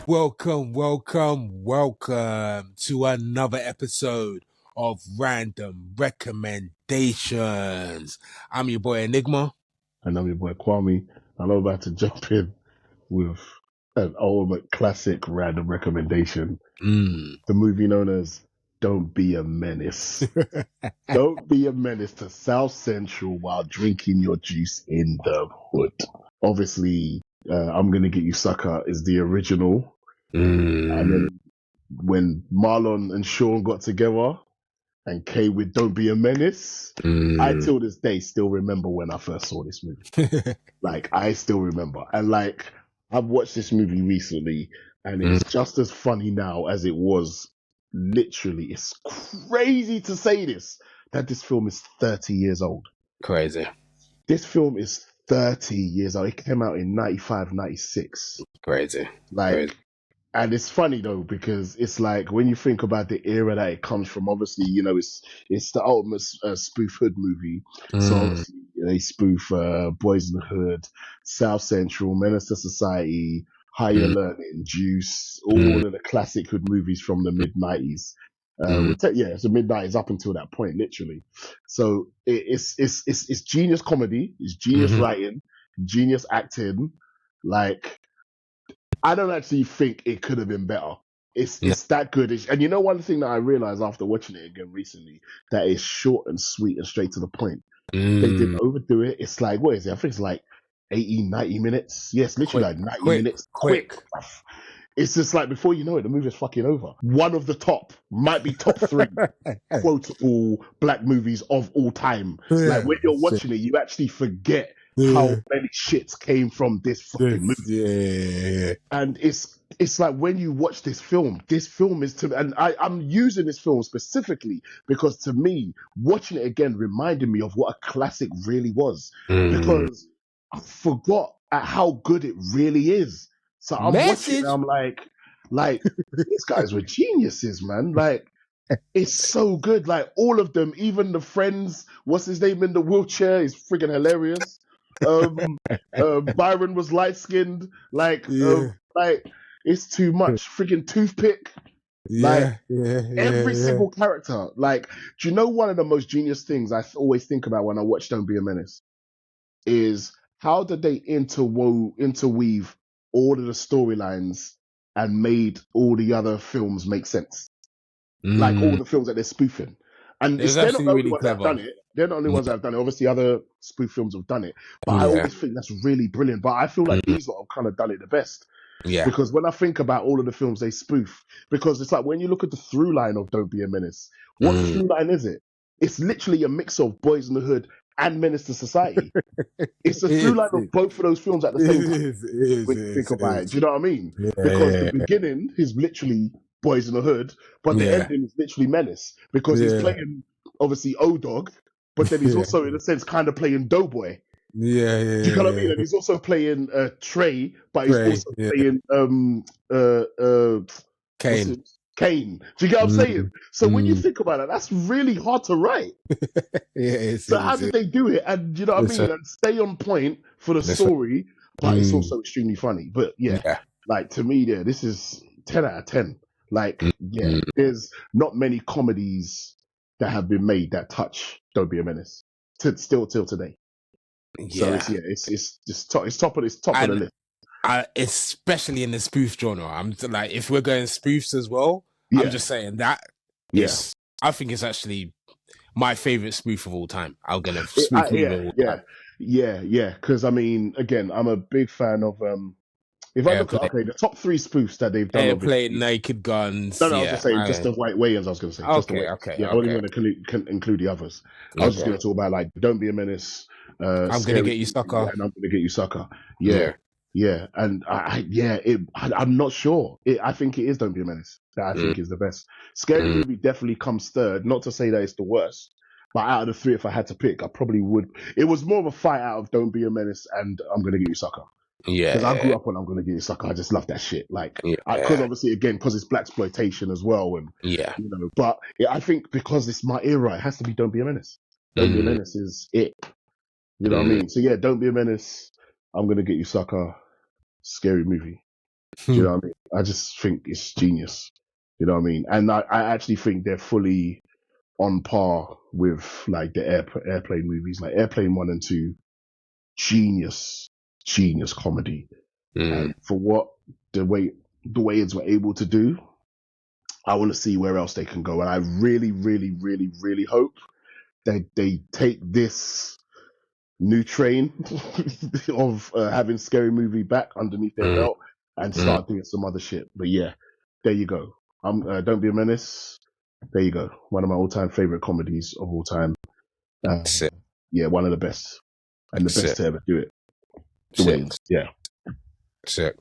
Welcome to another episode of Random Recommendations. I'm your boy Enigma. And I'm your boy Kwame. I'm about to jump in with an ultimate classic random recommendation. The movie known as Don't Be a Menace. Don't be a menace to South Central while drinking your juice in the hood. Obviously, I'm Gonna Get You Sucker is the original. And then when Marlon and Sean got together and came with Don't Be a Menace, I till this day still remember when I first saw this movie. I still remember. And I've watched this movie recently and it's just as funny now as it was literally. It's crazy to say this, that this film is 30 years old. Crazy. This film is 30 years old. It came out in 95, 96. Crazy. And it's funny though, because it's like when you think about the era that it comes from, obviously, it's the ultimate spoof hood movie. So obviously they spoof Boys in the Hood, South Central, Menace to Society, Higher Learning, Juice, all of the classic hood movies from the mid-90s. It's the mid-90s up until that point, literally. So it's genius comedy, it's genius writing, genius acting. I don't actually think it could have been better. It's that good. And you know, one thing that I realized after watching it again recently, that it's short and sweet and straight to the point. They didn't overdo it. It's like, what is it? I think it's like 80, 90 minutes. Yes, literally like 90 minutes. Quick. It's just like, before you know it, the movie's fucking over. One of the might be top 3 quotable black movies of all time. Like when you're watching it, you actually forget how many shits came from this fucking movie. Yeah. And it's like when you watch this film is and I'm using this film specifically because to me, watching it again reminded me of what a classic really was. Because I forgot at how good it really is. So I'm watching it and I'm like, these guys were geniuses, man. It's so good. Like all of them, even the friends, what's his name in the wheelchair is friggin' hilarious. Byron was light skinned. It's too much. Friggin' toothpick. Every single character. Do you know one of the most genius things I always think about when I watch Don't Be a Menace is how did they interweave all of the storylines and made all the other films make sense? Like all the films that they're spoofing. And they're not the only ones that have done it. They're not the only ones that have done it. Obviously, other spoof films have done it. But I always think that's really brilliant. But I feel like these lot have kind of done it the best. Yeah. Because when I think about all of the films they spoof, because it's like when you look at the through line of Don't Be a Menace, what through line is it? It's literally a mix of Boys in the Hood and Menace to Society. It's a through line of both of those films at the same time. When you think about it. Do you know what I mean? Because the beginning is literally Boys in the Hood, but the ending is literally Menace, because he's playing obviously O-Dog, but then he's also in a sense kind of playing Doughboy. Do you know what I mean? And he's also playing Trey, but he's also playing Kane. Kane. Do you get what I'm saying? So when you think about it, that's really hard to write. So how did they do it? And you know what I mean? And stay on point for the story, but it's also extremely funny. But to me, this is 10 out of 10. There's not many comedies that have been made that touch Don't Be a Menace still till today. So it's top of the list. Especially in the spoof genre. I'm like, if we're going spoofs as well, I'm just saying that. Yes, I think it's actually my favorite spoof of all time. I'm gonna spoof because I mean, again, I'm a big fan of if I look at the top 3 spoofs that they've done, Airplane, Naked Guns. No, I was just saying just the Wayans. I was going to say just the Wayans. I wasn't going to include the others. I was just going to talk about Don't Be a Menace. I'm gonna get you sucker. And I'm gonna get you sucker. Yeah, and I'm not sure. I think it is Don't Be a Menace that I think is the best. Scary Movie definitely comes third. Not to say that it's the worst, but out of the 3, if I had to pick, I probably would. It was more of a fight out of Don't Be a Menace and I'm Gonna Get You Sucker. Because I grew up on I'm Gonna Get You Sucker. I just love that shit. Because obviously, again, because it's blaxploitation as well, and But I think because it's my era, it has to be Don't Be a Menace. Don't Be a Menace is it. You know what I mean? So Don't Be a Menace. I'm Gonna Get You Sucker. Scary Movie. Do you know what I mean? I just think it's genius. You know what I mean? And I actually think they're fully on par with like the airplane movies, like Airplane 1 and 2, genius comedy. And for what the Wayans were able to do, I want to see where else they can go. And I really, really, really, really hope that they take this new train of having Scary Movie back underneath their belt and start doing some other shit. But yeah, there you go. Don't Be a Menace. There you go. One of my all-time favorite comedies of all time. Yeah, one of the best. And the best to ever do it. The Wayans. Yeah. Sick.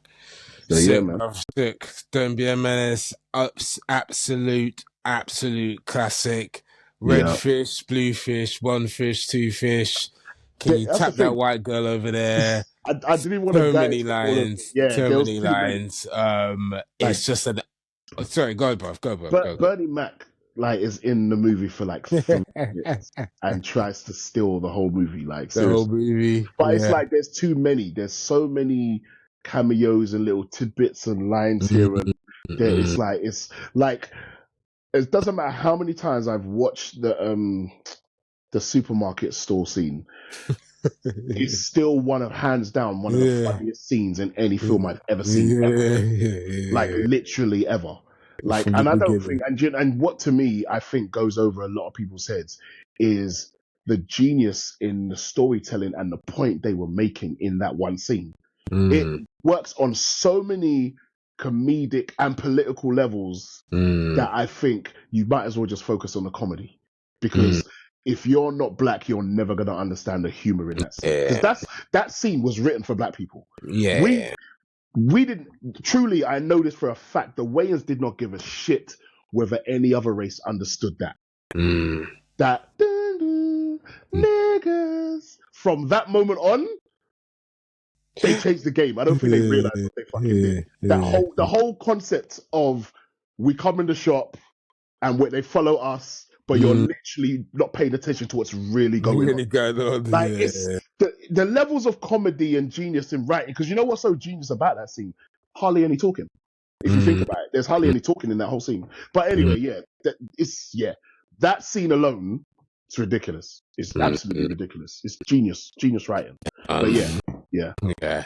So, sick, yeah, man. Sick. Don't Be a Menace. Absolute classic. Red fish, blue fish, one fish, two fish. Can you tap that white girl over there? I didn't want to so many lines. Yeah, so many lines. It's just an. Sorry, go, bro. Go. Bernie Mac is in the movie for 3 minutes and tries to steal the whole movie. The whole movie. But it's there's too many. There's so many cameos and little tidbits and lines here and there. It's like it doesn't matter how many times I've watched the supermarket store scene. It's still hands down one of the funniest scenes in any film I've ever seen. Literally ever. And I don't think, and what to me I think goes over a lot of people's heads is the genius in the storytelling and the point they were making in that one scene. It works on so many comedic and political levels that I think you might as well just focus on the comedy, because if you're not black, you're never going to understand the humor in that scene. Because that scene was written for black people. Yeah. We didn't truly. I know this for a fact. The Wayans did not give a shit whether any other race understood that. That niggas. From that moment on, they changed the game. I don't think they realized what they fucking did. The whole concept of we come in the shop and they follow us, but you're literally not paying attention to what's really going on. It's the levels of comedy and genius in writing. Because you know what's so genius about that scene? Hardly any talking. If you think about it, there's hardly any talking in that whole scene. But anyway, that scene alone, it's ridiculous. It's absolutely ridiculous. It's genius writing. But yeah.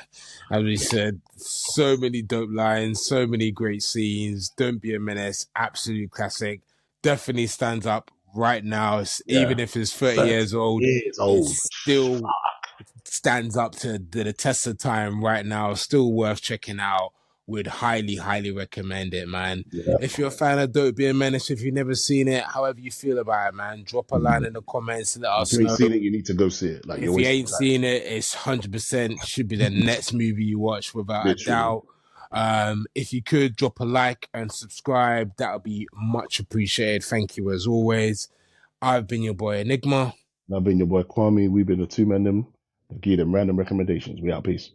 As we said, so many dope lines, so many great scenes. Don't Be a Menace, absolute classic. Definitely stands up right now. Even if it's 30 years old, it still stands up to the test of time right now. Still worth checking out. Would highly recommend it, man. If you're a fan of Don't Be a Menace, if you've never seen it, however you feel about it, man, drop a line in the comments. Let us know. If you ain't seen it, you need to go see it. If you ain't seen it, it's 100% should be the next movie you watch without a doubt. If you could drop a like and subscribe, that would be much appreciated. Thank you as always. I've been your boy Enigma. I've been your boy Kwame. We've been the two men them. Give them random recommendations. We out. Peace.